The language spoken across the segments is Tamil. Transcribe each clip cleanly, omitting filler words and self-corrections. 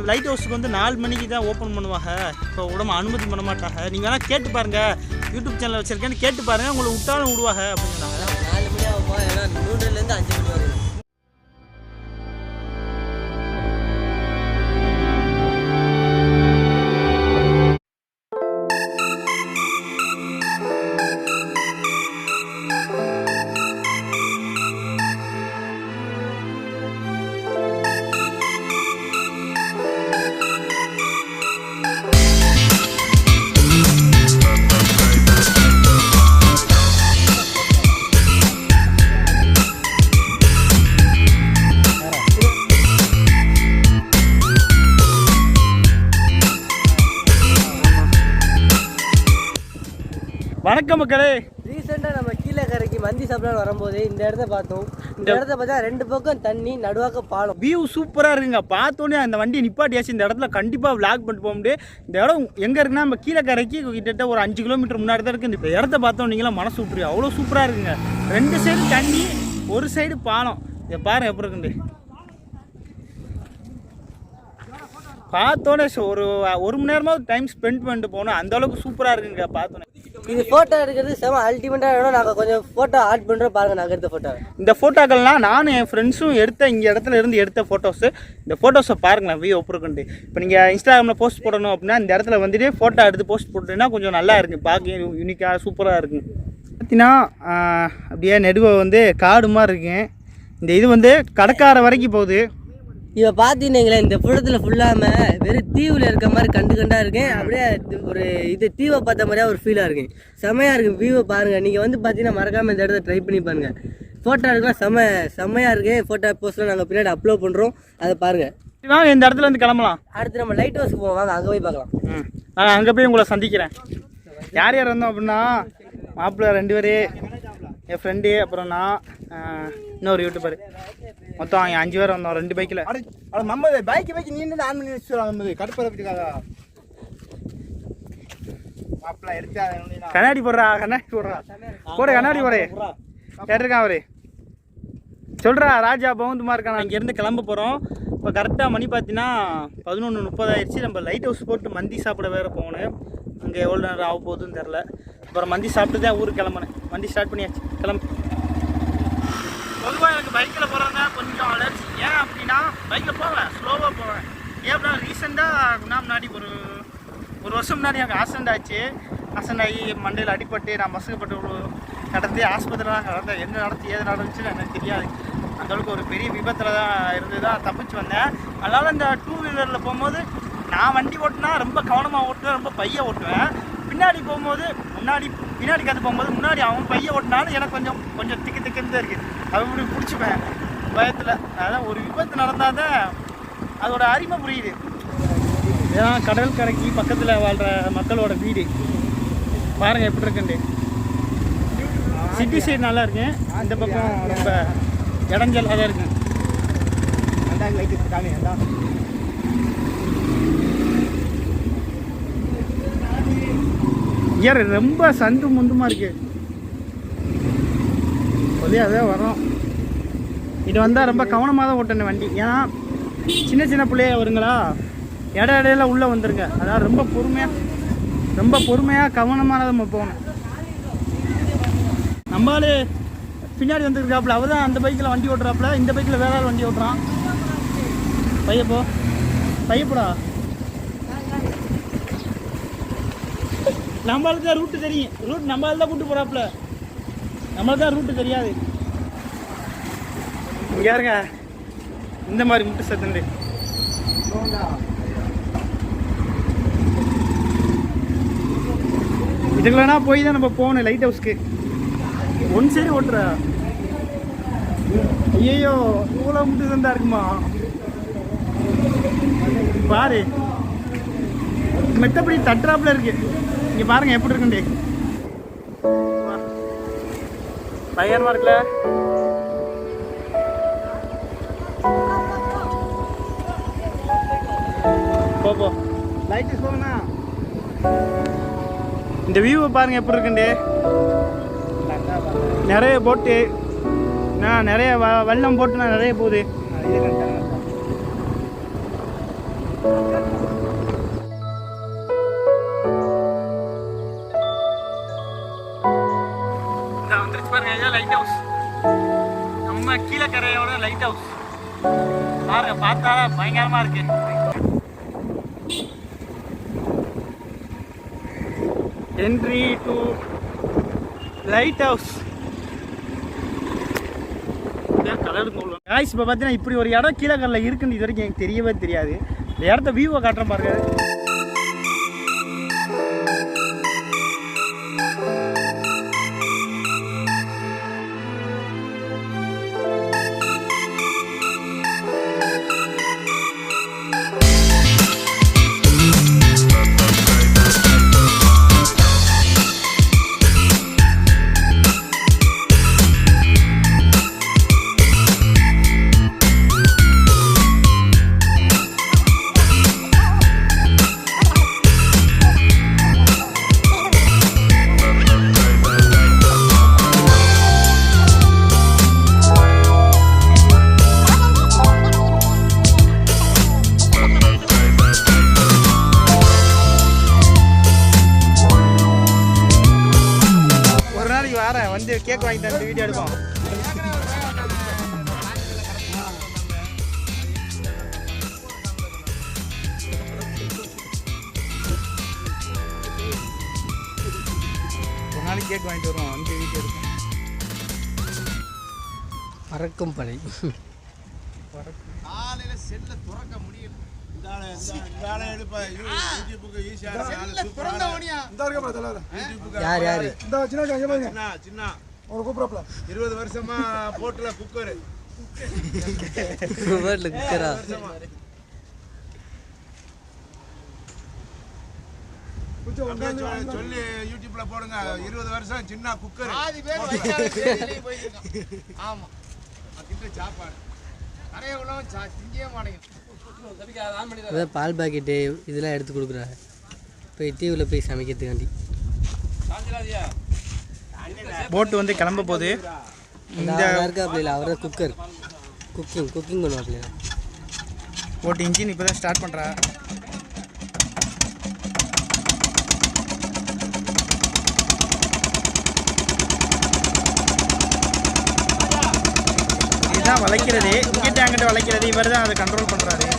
லைட் ஹவுஸுக்கு வந்து 4 மணிக்கு தான் ஓப்பன் பண்ணுவாங்க. இப்போ உடம்பு அனுமதி பண்ண மாட்டாங்க. நீங்கள் வேணால் கேட்டு பாருங்கள், யூடியூப் சேனல் வச்சுருக்கேன்னு கேட்டு பாருங்கள், உங்களை விட்டாலும் விடுவாங்க அப்படின்னு சொன்னாங்க. 4 மணி ஆகுமா? ஏன்னா 3லேருந்து 5 மணி வரைக்கும். வணக்கம் மக்களே. ரீசெண்டாக நம்ம கீழே கரைக்கு மந்தி சாப்பிட வரும்போது இந்த இடத்த பார்த்தோம். இந்த இடத்த பார்த்தா 2 பக்கம் தண்ணி, நடுவாக்க பாலம். வியூ சூப்பராக இருக்குங்க. பார்த்தோன்னே அந்த வண்டியை நிப்பாட்டியாச்சு. இந்த இடத்துல கண்டிப்பாக விளாக் பண்ணிட்டு போக முடியும். இந்த இடம் எங்கே இருக்குன்னா நம்ம கீழே கரைக்கு கிட்டத்தட்ட ஒரு 5 கிலோமீட்டர் முன்னாடி தான் இருக்குது. இந்த இடத்த பார்த்தோம் நீங்களாம் மனசு விட்டுருக்கு. அவ்வளோ சூப்பராக இருக்குங்க. 2 சைடு தண்ணி, ஒரு சைடு பாலம். இதை பாருங்க எப்படி இருக்குண்டு. பார்த்தோன்னே ஒரு மணி நேரமாவது டைம் ஸ்பெண்ட் பண்ணிட்டு போகணும். அந்த அளவுக்கு சூப்பராக இருக்குங்க. பார்த்தோன்னே இது ஃபோட்டோ எடுக்கிறது செம அல்டிமேட்டாக வேணும். நாங்கள் கொஞ்சம் ஃபோட்டோ ஆட் பண்ணுறோம் பாருங்கள். நாங்கள் எடுத்த ஃபோட்டோ, இந்த ஃபோட்டோக்கள்லாம் நானும் என் ஃப்ரெண்ட்ஸும் இங்கே இடத்துல இருந்து எடுத்த ஃபோட்டோஸு. இந்த ஃபோட்டோஸை பாருங்களேன், வியூ ஒப்புருக்குண்டு. இப்போ நீங்கள் இன்ஸ்டாகிராமில் போஸ்ட் போடணும் அப்படின்னா இந்த இடத்துல வந்துட்டு ஃபோட்டோ எடுத்து போஸ்ட் போட்டுன்னா கொஞ்சம் நல்லா இருக்குது. பார்க்க யூனிக்காக சூப்பராக இருக்குங்க. பார்த்தீங்கன்னா அப்படியே நெடுவை வந்து காடு மாதிரி இருக்குங்க. இந்த இது வந்து கடற்கார வரைக்கும் போகுது. இதை பார்த்தீங்கன்னா இந்த புடத்தில் ஃபுல்லாமல் வெறும் தீவில் இருக்க மாதிரி கண்டாக இருக்கேன். அப்படியே ஒரு இது தீவை பார்த்த மாதிரியா ஒரு ஃபீலாக இருக்குங்க. செம்மையாக இருக்குது. வியூவை பாருங்கள். நீங்கள் வந்து பார்த்தீங்கன்னா மறக்காமல் இந்த இடத்த ட்ரை பண்ணி பாருங்கள். ஃபோட்டோ எடுக்கலாம் செம்மையாக இருக்குது. ஃபோட்டோ போஸ்ட்லாம் நாங்கள் பின்னாடி அப்லோட் பண்ணுறோம், அதை பாருங்கள். வாங்க இந்த இடத்துல வந்து கிளம்பலாம். அடுத்து நம்ம லைட் ஹவுஸ்க்கு போவோம். வாங்க அங்கே போய் பார்க்கலாம். நான் அங்கே போய் உங்களை சந்திக்கிறேன். யார் யார் வந்தோம் அப்படின்னா மாப்பிள்ளை 2 பேர், என் ஃப்ரெண்டு, அப்புறம் நான், இன்னொரு யூடியூபர். மொத்தம் 5 பேர் வந்தோம் 2 பைக்கில். நம்ம பைக் நீண்டு ஆன் பண்ணி வச்சுருவாங்க. கடுப்பை மாப்பிள்ளை எடுத்தா கண்ணாடி போடுறா கூட கண்ணாடி போடு கேட்டிருக்கான் அவரு. சொல்கிறா ராஜா பவுந்துமா இருக்கான். நான் இங்கேருந்து கிளம்ப போகிறோம். இப்போ கரெக்டாக மணி பார்த்தீங்கன்னா 11:30 ஆயிடுச்சு. நம்ம லைட் ஹவுஸ் போட்டு மந்தி சாப்பிட வேறு போகணும். அங்கே எவ்வளோ நேரம் ஆக போகுதுன்னு தெரில. அப்புறம் மந்தி சாப்பிட்டு தான் ஊருக்கு கிளம்புனேன். வண்டி ஸ்டார்ட் பண்ணியாச்சு, கிளம்பு. பொதுவாக எனக்கு பைக்கில் போகிறதா கொஞ்சம் அலர்ஜி. ஏன் அப்படின்னா பைக்கில் போவேன், ஸ்லோவாக போவேன். ஏன் அப்படின்னா ரீசெண்டாக முன்னாடி ஒரு வருஷம் முன்னாடி எனக்கு ஆக்சிடென்ட் ஆச்சு. ஆக்சிடென்ட் ஆகி மண்டையில் அடிப்பட்டு நான் மசுக்கப்பட்டு நடந்து ஆஸ்பத்திரியில் தான் நடந்தேன். என்ன நடந்து ஏது நடந்துச்சுன்னு எனக்கு தெரியாது. அந்தளவுக்கு ஒரு பெரிய விபத்தில் தான் இருந்து தான் தப்பிச்சு வந்தேன். அதனால் இந்த 2 வீலரில் போகும்போது நான் வண்டி ஓட்டினா ரொம்ப கவனமாக ஓட்டுவேன், ரொம்ப பைய ஓட்டுவேன். பின்னாடி போகும்போது பின்னாடி கற்று போகும்போது முன்னாடி அவன் பைய ஓட்டினாலும் எனக்கு கொஞ்சம் திக்குன்னு தான் இருக்குது. அவன் இப்படி பிடிச்சிப்பேன் பயத்தில். அதான் ஒரு விபத்து நடந்தால் தான் அதோட அருமை புரியுது. ஏன்னா கடல் கரைக்கு பக்கத்தில் வாழ்கிற மக்களோட வீடு பாருங்கள் எப்படி இருக்குண்டு. சிட்டி சைடு நல்லா இருக்கு. அந்த பக்கம் ரொம்ப இடைஞ்சலாக தான் இருக்கு. ஏன் ரொம்ப சந்து முந்துமா இருக்கு. சொல்லியாவே வரோம். இது வந்தால் ரொம்ப கவனமாக தான் ஓட்டணும் வண்டி. ஏன்னா சின்ன பிள்ளைய வருங்களா, இடையில உள்ளே வந்துருங்க. அதாவது ரொம்ப பொறுமையாக கவனமாக தான் நம்ம போகணும். நம்மளால பின்னாடி வந்துருக்காப்புல அவர் தான் அந்த பைக்கில் வண்டி ஓட்டுறாப்புல. இந்த பைக்கில் வேற ஆள் வண்டி ஓட்டுறான். பையப்போடா. நம்மளுக்கு தான் ரூட்டு தெரியும். நம்மளால தான் கூப்பிட்டு போகிறாப்புல. நம்மளுக்கு தான் ரூட்டு தெரியாது. இங்கே இருங்க இந்த மாதிரி முட்டு சத்துண்டு. இதுக்குள்ளனா போய் தான் நம்ம போகணும் லைட் ஹவுஸ்க்கு. ஒன் சைடு ஓட்டுற. ஐயோ இவ்வளோ முட்டு சந்தா இருக்குமா பாரு. மெத்தப்படி தட்டுறாப்புல இருக்கு. இங்கே பாருங்க எப்படி இருக்குண்டே. பயங்கரமா இருக்குல்ல. போ லைட்டு போங்கண்ணா. இந்த வியூவை பாருங்க எப்படி இருக்குண்டே. நிறைய போட்டு நிறைய வெள்ளம் போட்டுனா நிறைய போகுது. வந்துருச்சு பாருங்க, லைட் ஹவுஸ். நம்ம கீழே கரையோட லைட் ஹவுஸ் பாருங்க, பார்த்தா பயங்கரமா இருக்கு. Entry to light house. Guys இப்போ பார்த்தீங்கன்னா இப்படி ஒரு இடம் கீழே கடலில் இருக்குன்னு இது வரைக்கும் எனக்கு தெரியவே தெரியாது. இந்த இடத்த வியூவை காட்டுறேன் பாருங்க. வந்து கேக் வாங்கி தந்து வீடியோ எடுப்போம். ஒரு நாளைக்கு கேக் வாங்கிட்டு வருவோம், வந்து வீடியோ எடுப்போம். பறக்கும் படை. காலையில செல்ல துறக்க முடியல. யார் யாரு? 20 வருஷமா போட்டுல குக்கரு சொல்லி யூடியூப்ல போடுங்க. 20 வருஷம் சின்ன குக்கர். ஆமா, சாப்பாடு நிறைய உணவு திங்கவே மாட்டேங்குது. பால் பாக்கெட்டு இதெல்லாம் எடுத்து கொடுக்குறாங்க போய் டிவியில் போய் சமைக்கிறதுக்காண்டி. போட்டு வந்து கிளம்ப போகுது. இந்த இருக்காப்புல அவரை குக்கிங் பண்ணுவாப்புல. போட்டு இன்ஜின் இப்போ தான் ஸ்டார்ட் பண்ணுறா. இதுதான் வளைக்கிறது, இங்கிட்ட அங்கிட்ட வளைக்கிறது. இவர் தான் அதை கண்ட்ரோல் பண்ணுறாரு.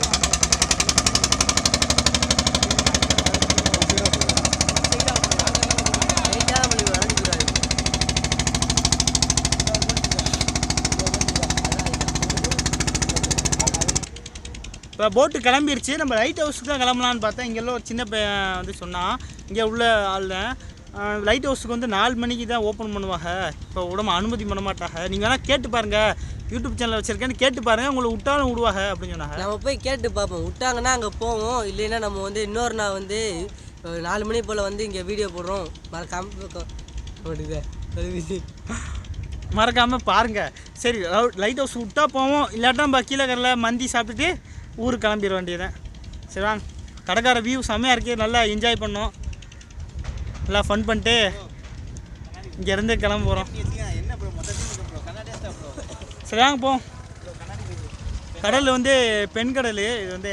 இப்போ போட்டு கிளம்பிருச்சு. நம்ம லைட் ஹவுஸுக்கு தான் கிளம்பலான்னு பார்த்தா இங்கெல்லாம் ஒரு சின்ன பையன் வந்து சொன்னான், இங்கே உள்ள ஆள் லைட் ஹவுஸுக்கு வந்து 4 மணிக்கு தான் ஓப்பன் பண்ணுவாங்க, இப்போ உடம்பு அனுமதி பண்ண மாட்டாங்க, நீங்கள் வேணால் கேட்டு பாருங்கள், யூடியூப் சேனல் வச்சுருக்கேன்னு கேட்டு பாருங்கள், உங்களை விட்டாலும் விடுவாங்க அப்படின்னு சொன்னாங்க. நம்ம போய் கேட்டு பார்ப்போம், விட்டாங்கன்னா அங்கே போவோம். இல்லைன்னா நம்ம வந்து இன்னொரு நாள் வந்து 4 மணி போல் வந்து இங்கே வீடியோ போடுறோம், மறக்காமல் பாருங்கள். சரி, லைட் ஹவுஸ் விட்டா போவோம், இல்லாட்டா நம்ம கீழே கரில் மந்தி சாப்பிட்டுட்டு ஊருக்கு கிளம்பிட வேண்டியதான். சரி வாங்க, கடைக்கார வியூ செம்மையாக இருக்குது, நல்லா என்ஜாய் பண்ணோம், நல்லா ஃபன் பண்ணிட்டு இங்கேருந்து கிளம்ப போகிறோம். சரி வாங்க போவோம். கடல் வந்து பெண் கடல், இது வந்து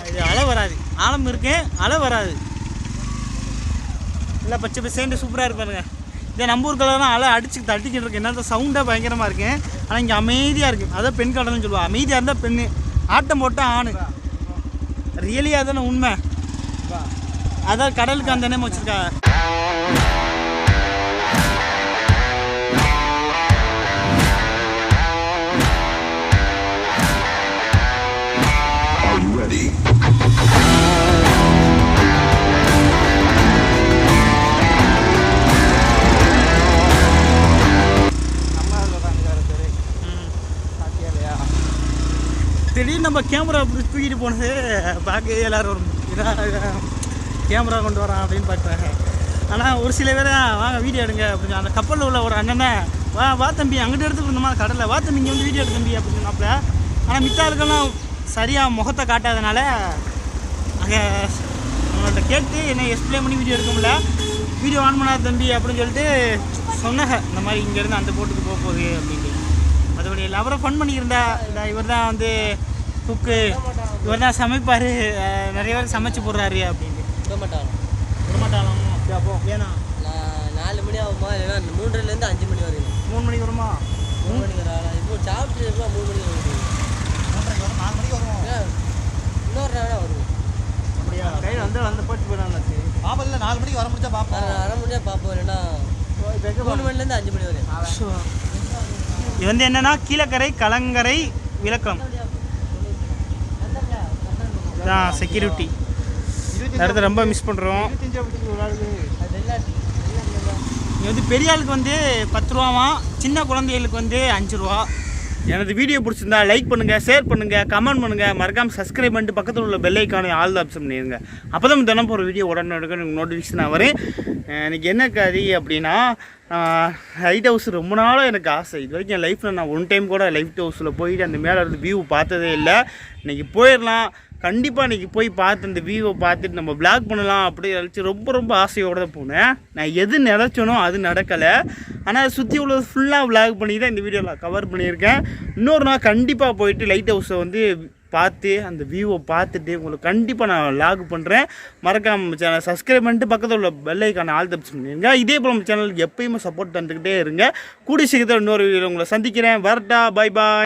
இது அலை வராது, ஆழம் இருக்கு, அலை வராது, நல்லா பச்சை பசேண்டு சூப்பராக இருப்பாருங்க. இதே நம்ம ஊர் கடலாம் அலை அடிச்சு தட்டிக்கிட்டு இருக்கு, என்ன சவுண்டாக பயங்கரமாக இருக்குது. ஆனால் இங்கே அமைதியாக இருக்குது, அதான் பெண் கடல்னு சொல்லுவாள். அமைதியாக இருந்தால் பெண், ஆட்டம் போட்டால் ஆணு. ரியலியாக தானே உண்மை, அதான் கடலுக்கு அந்த நேம் வச்சுருக்காங்க. திடீர்னு நம்ம கேமரா தூக்கிட்டு போனது பார்க்க எல்லோரும் ஒரு இதாக கேமரா கொண்டு வரான் அப்படின்னு பார்க்குறாங்க. ஆனால் ஒரு சில பேர் வாங்க வீடியோ எடுங்க அப்படின்னு, அந்த கப்பலில் உள்ள ஒரு அண்ணனை வா தம்பி அங்கிட்ட எடுத்துகிட்டு இருந்தோமா கடலில், வா தம்பி இங்கே வந்து வீடியோ எடுத்து தம்பி அப்படின்னு சொன்னாப்புல. ஆனால் மித்தாளுக்கெல்லாம் சரியாக முகத்தை காட்டாதனால அங்கே அவங்கள்ட்ட கேட்டு என்ன எக்ஸ்பிளைன் பண்ணி வீடியோ எடுக்க முடியல. வீடியோ ஆன் பண்ணாத தம்பி அப்படின்னு சொல்லிட்டு சொன்னாங்க, இந்த மாதிரி இங்கேருந்து அந்த போட்டுக்கு போக போகுது அப்படின்ட்டு. மற்றபடி இல்லை, அவரை ஃபன் பண்ணியிருந்தா இல்லை, இவர் தான் வந்து குக்கு இவர் தான் சமைப்பார், நிறைய பேர் சமைச்சு போடுறாரு அப்படின்னு. விட மாட்டாங்க. விட மாட்டாங்களாம். அப்போ ஏன்னா நான் 4 மணி ஆகுமா, இல்லைன்னா 3லேருந்து 5 மணி வரையும். 3 மணிக்கு வருமா? 3 மணிக்கு வராளா? இப்போ சாப்பிட்டு இருக்கலாம் 3 மணிக்கு வருது. 3:30 வரும், 4 மணிக்கு வருவோம். இன்னொரு நாளாக வருவோம். அப்படியா? கையில் வந்து போட்டு போயிடலாச்சு. பாப்பா இல்லை 4 மணிக்கு வர முடிச்சா பார்ப்போம். அரை மணியாக பார்ப்போம், இல்லைன்னா 3 மணிலேருந்து 5 மணி வரையும். இது வந்து என்னன்னா கீழக்கரை கலங்கரை விளக்கம் தான் செக்யூரிட்டி. இடத்த ரொம்ப மிஸ் பண்ணுறோம். இது வந்து பெரிய ஆளுக்கு வந்து 10 ரூபாவா, சின்ன குழந்தைகளுக்கு வந்து 5 ரூபா. எனது வீடியோ பிடிச்சிருந்தா லைக் பண்ணுங்கள், ஷேர் பண்ணுங்கள், கமெண்ட் பண்ணுங்கள், மறக்காமல் சப்ஸ்கிரைப் பண்ணிட்டு பக்கத்தில் உள்ள பெல் ஐக்கானை ஆல் ஆப்ஷன் பண்ணிடுங்க. அப்போ தான் தினம் போகிற வீடியோ உடனே நோட்டிஃபிகேஷன் வரும். எனக்கு என்ன கதை அப்படின்னா, லைட் ஹவுஸ் ரொம்ப நாளாக எனக்கு ஆசை. இது வரைக்கும் என் லைஃப்பில் நான் 1 டைம் கூட லைட் ஹவுஸில் போயிட்டு அந்த மேலே இருந்து வியூ பார்த்ததே இல்லை. இன்றைக்கி போயிடலாம், கண்டிப்பாக இன்றைக்கி போய் பார்த்து அந்த வியூவை பார்த்துட்டு நம்ம வ்ளாக் பண்ணலாம் அப்படி நினச்சி ரொம்ப ஆசையோடு தான் போனேன். நான் எது நினச்சனோ அது நடக்கலை. ஆனால் சுற்றி உள்ளது ஃபுல்லாக வ்ளாக் பண்ணி தான் இந்த வீடியோவில் கவர் பண்ணியிருக்கேன். இன்னொரு நாள் கண்டிப்பாக போயிட்டு லைட் ஹவுஸை வந்து பார்த்து அந்த வியூவை பார்த்துட்டு உங்களுக்கு கண்டிப்பாக நான் வ்ளாக் பண்ணுறேன். மறக்காம சேனல் சப்ஸ்கிரைப் பண்ணிட்டு பக்கத்தில் உள்ள பெல் ஐக்கான ஆல் தப்ஸ் பண்ணிடுங்க. இதே போல் நம்ம சேனலுக்கு எப்பயுமே சப்போர்ட் தந்துக்கிட்டே இருங்க. கூடிய சீக்கிரத்தில் இன்னொரு வீடியோ உங்களை சந்திக்கிறேன். வரட்டா, பை பாய்.